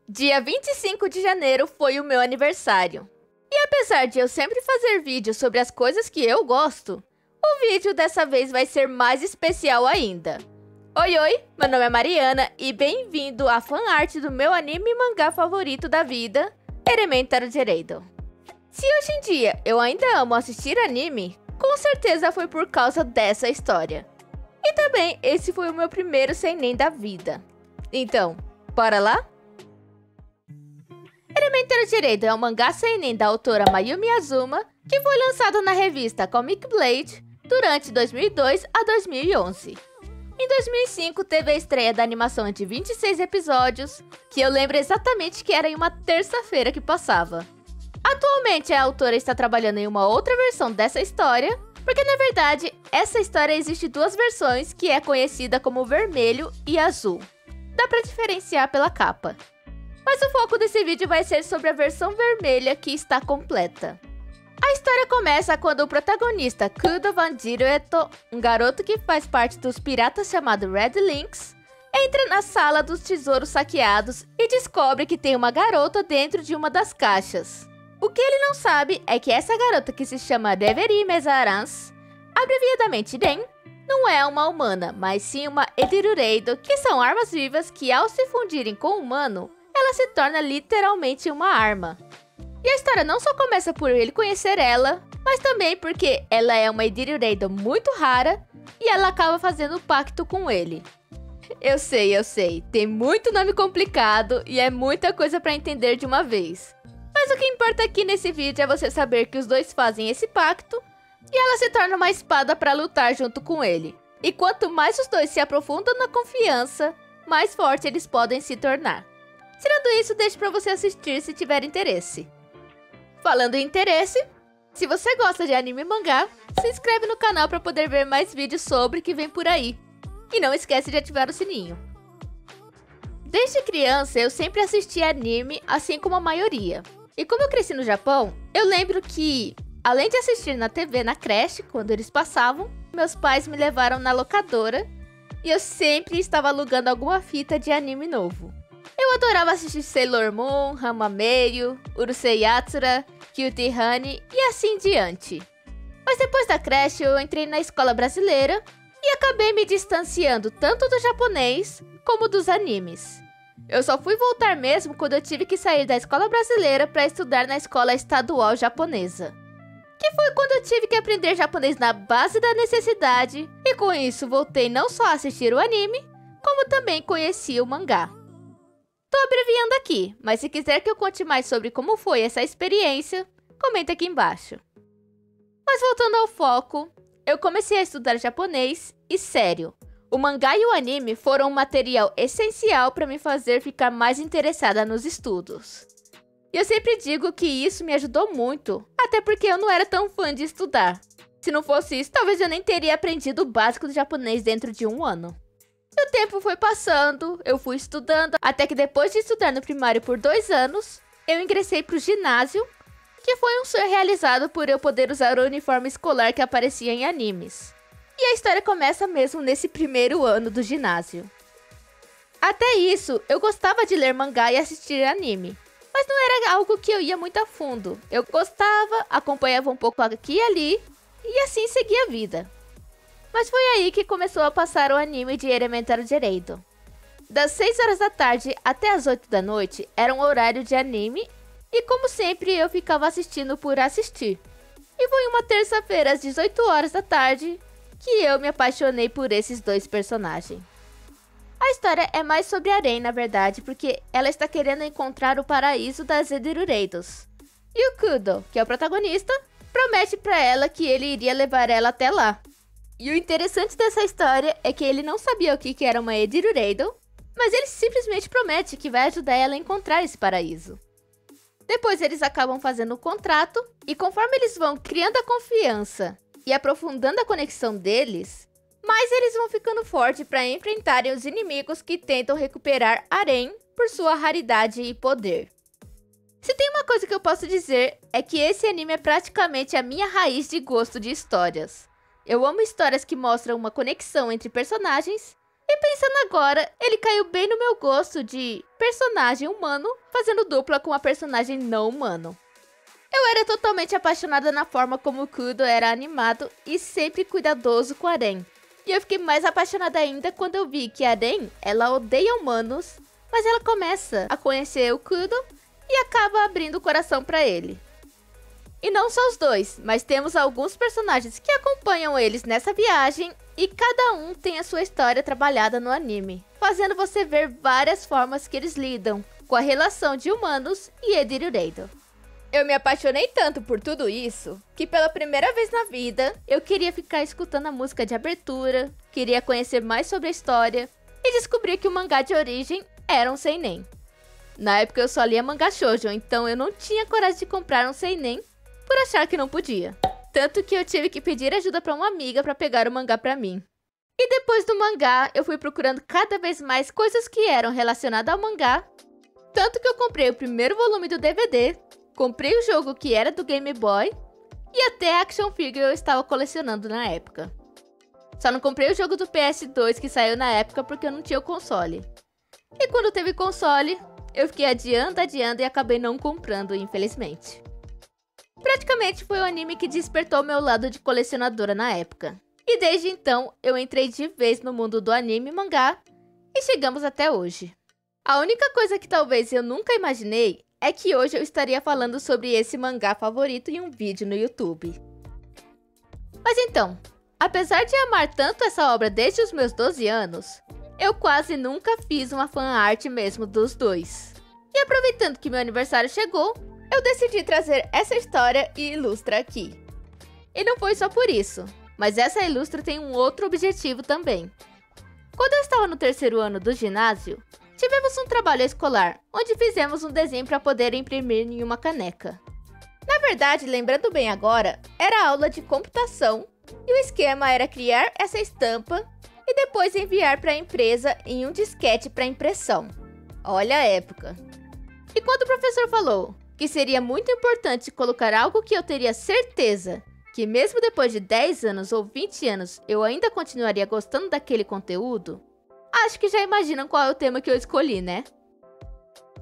Dia 25 de janeiro foi o meu aniversário. E apesar de eu sempre fazer vídeos sobre as coisas que eu gosto, o vídeo dessa vez vai ser mais especial ainda. Oi, meu nome é Mariana e bem-vindo à fanart do meu anime e mangá favorito da vida, Elementary Gerado. Se hoje em dia eu ainda amo assistir anime, com certeza foi por causa dessa história. E também esse foi o meu primeiro seinen da vida. Então, bora lá? Elementary Gerado é um mangá seinen da autora Mayumi Azuma, que foi lançado na revista Comic Blade durante 2002 a 2011. Em 2005 teve a estreia da animação de 26 episódios, que eu lembro exatamente que era em uma terça-feira que passava. Atualmente a autora está trabalhando em uma outra versão dessa história, porque na verdade essa história existe duas versões que é conhecida como vermelho e azul. Dá pra diferenciar pela capa. Mas o foco desse vídeo vai ser sobre a versão vermelha que está completa. A história começa quando o protagonista Kudo Vanjiro Eto, um garoto que faz parte dos piratas chamado Red Lynx, entra na sala dos tesouros saqueados e descobre que tem uma garota dentro de uma das caixas. O que ele não sabe é que essa garota, que se chama Reverie Mesarans, abreviadamente REM, não é uma humana, mas sim uma Edirureido, que são armas vivas que, ao se fundirem com o humano, ela se torna literalmente uma arma. E a história não só começa por ele conhecer ela, mas também porque ela é uma Edirureido muito rara e ela acaba fazendo um pacto com ele. Eu sei, tem muito nome complicado e é muita coisa para entender de uma vez. Mas o que importa aqui nesse vídeo é você saber que os dois fazem esse pacto e ela se torna uma espada para lutar junto com ele. E quanto mais os dois se aprofundam na confiança, mais forte eles podem se tornar. Tirando isso, deixe pra você assistir se tiver interesse. Falando em interesse, se você gosta de anime e mangá, se inscreve no canal pra poder ver mais vídeos sobre que vem por aí. E não esquece de ativar o sininho. Desde criança, eu sempre assisti anime, assim como a maioria. E como eu cresci no Japão, eu lembro que, além de assistir na TV na creche, quando eles passavam, meus pais me levaram na locadora e eu sempre estava alugando alguma fita de anime novo. Eu adorava assistir Sailor Moon, Hamameyo, Urusei Yatsura, Cutie Honey e assim diante. Mas depois da creche eu entrei na escola brasileira e acabei me distanciando tanto do japonês como dos animes. Eu só fui voltar mesmo quando eu tive que sair da escola brasileira para estudar na escola estadual japonesa. Que foi quando eu tive que aprender japonês na base da necessidade e com isso voltei não só a assistir o anime, como também conheci o mangá. Tô abreviando aqui, mas se quiser que eu conte mais sobre como foi essa experiência, comenta aqui embaixo. Mas voltando ao foco, eu comecei a estudar japonês e sério, o mangá e o anime foram um material essencial para me fazer ficar mais interessada nos estudos. E eu sempre digo que isso me ajudou muito, até porque eu não era tão fã de estudar. Se não fosse isso, talvez eu nem teria aprendido o básico do japonês dentro de um ano. E o tempo foi passando, eu fui estudando, até que depois de estudar no primário por 2 anos, eu ingressei para o ginásio, que foi um sonho realizado por eu poder usar o uniforme escolar que aparecia em animes. E a história começa mesmo nesse primeiro ano do ginásio. Até isso, eu gostava de ler mangá e assistir anime, mas não era algo que eu ia muito a fundo. Eu gostava, acompanhava um pouco aqui e ali, e assim seguia a vida. Mas foi aí que começou a passar o anime de Elementary Gerado. Das 6 horas da tarde até as 8 da noite era um horário de anime e como sempre eu ficava assistindo por assistir. E foi uma terça-feira às 18 horas da tarde que eu me apaixonei por esses dois personagens. A história é mais sobre a Ren, na verdade, porque ela está querendo encontrar o paraíso das Edirureidos. E o Kudo, que é o protagonista, promete para ela que ele iria levar ela até lá. E o interessante dessa história é que ele não sabia o que era uma Edirureido, mas ele simplesmente promete que vai ajudar ela a encontrar esse paraíso. Depois eles acabam fazendo um contrato, e conforme eles vão criando a confiança e aprofundando a conexão deles, mais eles vão ficando fortes para enfrentarem os inimigos que tentam recuperar Aren por sua raridade e poder. Se tem uma coisa que eu posso dizer, é que esse anime é praticamente a minha raiz de gosto de histórias. Eu amo histórias que mostram uma conexão entre personagens, E pensando agora, ele caiu bem no meu gosto de personagem humano fazendo dupla com uma personagem não humano. Eu era totalmente apaixonada na forma como o Kudo era animado e sempre cuidadoso com a Aren. E eu fiquei mais apaixonada ainda quando eu vi que a Aren, ela odeia humanos, mas ela começa a conhecer o Kudo e acaba abrindo o coração para ele. E não só os dois, mas temos alguns personagens que acompanham eles nessa viagem e cada um tem a sua história trabalhada no anime, fazendo você ver várias formas que eles lidam com a relação de humanos e Edirureido. Eu me apaixonei tanto por tudo isso, que pela primeira vez na vida, eu queria ficar escutando a música de abertura, queria conhecer mais sobre a história e descobri que o mangá de origem era um seinen. Na época eu só lia mangá shoujo, então eu não tinha coragem de comprar um seinen por achar que não podia. Tanto que eu tive que pedir ajuda para uma amiga para pegar o mangá para mim. E depois do mangá, eu fui procurando cada vez mais coisas que eram relacionadas ao mangá. Tanto que eu comprei o primeiro volume do DVD, comprei o jogo que era do Game Boy e até action figure eu estava colecionando na época. Só não comprei o jogo do PS2 que saiu na época porque eu não tinha o console. E quando teve console, eu fiquei adiando e acabei não comprando, infelizmente. Praticamente foi o anime que despertou meu lado de colecionadora na época. E desde então, eu entrei de vez no mundo do anime e mangá e chegamos até hoje. A única coisa que talvez eu nunca imaginei é que hoje eu estaria falando sobre esse mangá favorito em um vídeo no YouTube. Mas então, apesar de amar tanto essa obra desde os meus 12 anos, eu quase nunca fiz uma fanart mesmo dos dois. E aproveitando que meu aniversário chegou, eu decidi trazer essa história e ilustra aqui. E não foi só por isso, mas essa ilustra tem um outro objetivo também. Quando eu estava no terceiro ano do ginásio, tivemos um trabalho escolar, onde fizemos um desenho para poder imprimir em uma caneca. Na verdade, lembrando bem agora, era aula de computação e o esquema era criar essa estampa e depois enviar para a empresa em um disquete para impressão. Olha a época! E quando o professor falou que seria muito importante colocar algo que eu teria certeza que mesmo depois de 10 anos ou 20 anos eu ainda continuaria gostando daquele conteúdo, acho que já imaginam qual é o tema que eu escolhi, né?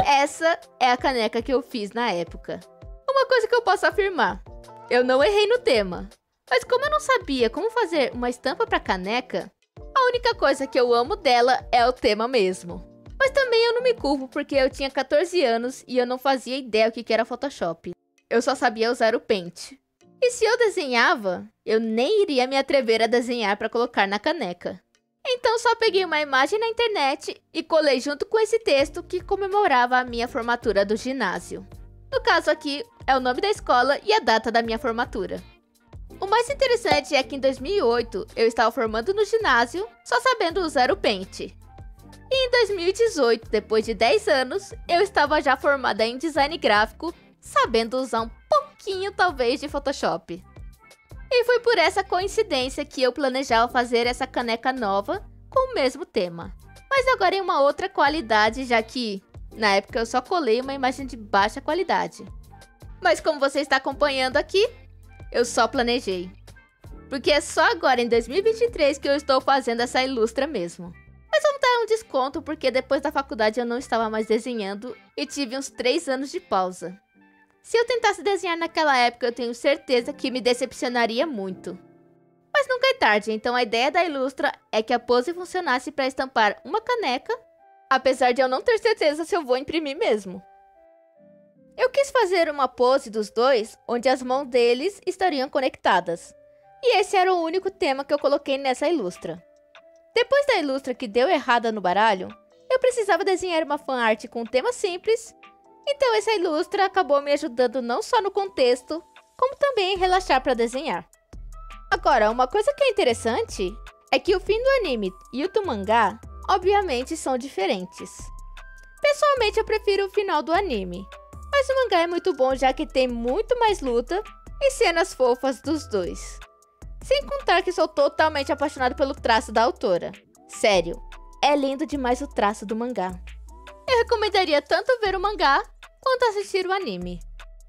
Essa é a caneca que eu fiz na época. Uma coisa que eu posso afirmar, eu não errei no tema, mas como eu não sabia como fazer uma estampa para caneca, a única coisa que eu amo dela é o tema mesmo. Mas também eu não me culpo porque eu tinha 14 anos e eu não fazia ideia o que era Photoshop. Eu só sabia usar o Paint. E se eu desenhava, eu nem iria me atrever a desenhar para colocar na caneca. Então só peguei uma imagem na internet e colei junto com esse texto que comemorava a minha formatura do ginásio. No caso aqui, é o nome da escola e a data da minha formatura. O mais interessante é que em 2008 eu estava formando no ginásio, só sabendo usar o Paint. E em 2018, depois de 10 anos, eu estava já formada em design gráfico, sabendo usar um pouquinho talvez de Photoshop. E foi por essa coincidência que eu planejava fazer essa caneca nova com o mesmo tema. Mas agora em uma outra qualidade, já que na época eu só colei uma imagem de baixa qualidade. Mas como você está acompanhando aqui, eu só planejei. Porque é só agora em 2023 que eu estou fazendo essa ilustra mesmo. Mas vamos dar um desconto porque depois da faculdade eu não estava mais desenhando e tive uns 3 anos de pausa. Se eu tentasse desenhar naquela época, eu tenho certeza que me decepcionaria muito. Mas nunca é tarde, então a ideia da ilustra é que a pose funcionasse para estampar uma caneca, apesar de eu não ter certeza se eu vou imprimir mesmo. Eu quis fazer uma pose dos dois, onde as mãos deles estariam conectadas. E esse era o único tema que eu coloquei nessa ilustra. Depois da ilustra que deu errada no baralho, eu precisava desenhar uma fanart com um tema simples, então essa ilustra acabou me ajudando não só no contexto, como também em relaxar para desenhar. Agora, uma coisa que é interessante é que o fim do anime e o do mangá, obviamente, são diferentes. Pessoalmente, eu prefiro o final do anime, mas o mangá é muito bom já que tem muito mais luta e cenas fofas dos dois. Sem contar que sou totalmente apaixonado pelo traço da autora. Sério, é lindo demais o traço do mangá. Eu recomendaria tanto ver o mangá quanto assistir o anime.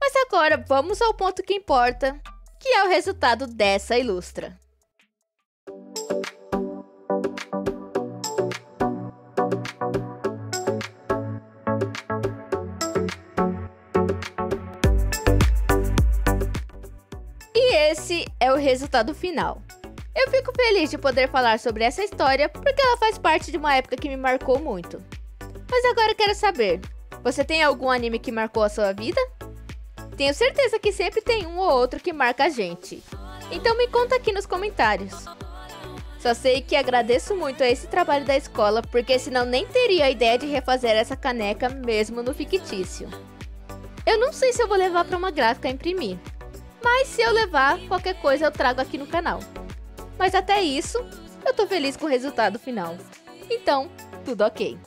Mas agora vamos ao ponto que importa, que é o resultado dessa ilustra. é o resultado final. Eu fico feliz de poder falar sobre essa história porque ela faz parte de uma época que me marcou muito. Mas agora eu quero saber, você tem algum anime que marcou a sua vida? Tenho certeza que sempre tem um ou outro que marca a gente. Então me conta aqui nos comentários. Só sei que agradeço muito a esse trabalho da escola, porque senão nem teria a ideia de refazer essa caneca mesmo no fictício. Eu não sei se eu vou levar para uma gráfica imprimir, mas se eu levar, qualquer coisa eu trago aqui no canal. Mas até isso, eu tô feliz com o resultado final. Então, tudo ok.